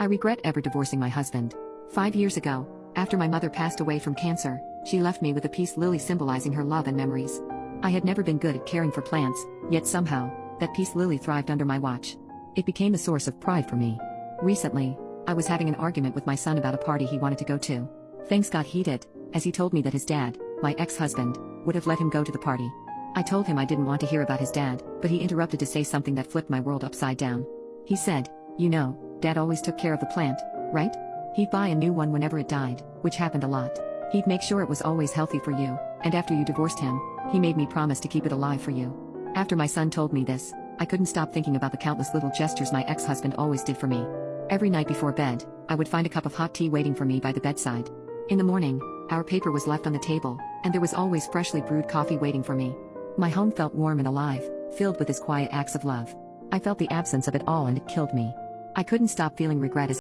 I regret ever divorcing my husband. 5 years ago, after my mother passed away from cancer, she left me with a peace lily symbolizing her love and memories. I had never been good at caring for plants, yet somehow, that peace lily thrived under my watch. It became a source of pride for me. Recently, I was having an argument with my son about a party he wanted to go to. Things got heated, as he told me that his dad, my ex-husband, would have let him go to the party. I told him I didn't want to hear about his dad, but he interrupted to say something that flipped my world upside down. He said, "You know, Dad always took care of the plant, right? He'd buy a new one whenever it died, which happened a lot. He'd make sure it was always healthy for you, and after you divorced him, he made me promise to keep it alive for you." After my son told me this, I couldn't stop thinking about the countless little gestures my ex-husband always did for me. Every night before bed, I would find a cup of hot tea waiting for me by the bedside. In the morning, our paper was left on the table, and there was always freshly brewed coffee waiting for me. My home felt warm and alive, filled with his quiet acts of love. I felt the absence of it all and it killed me. I couldn't stop feeling regret as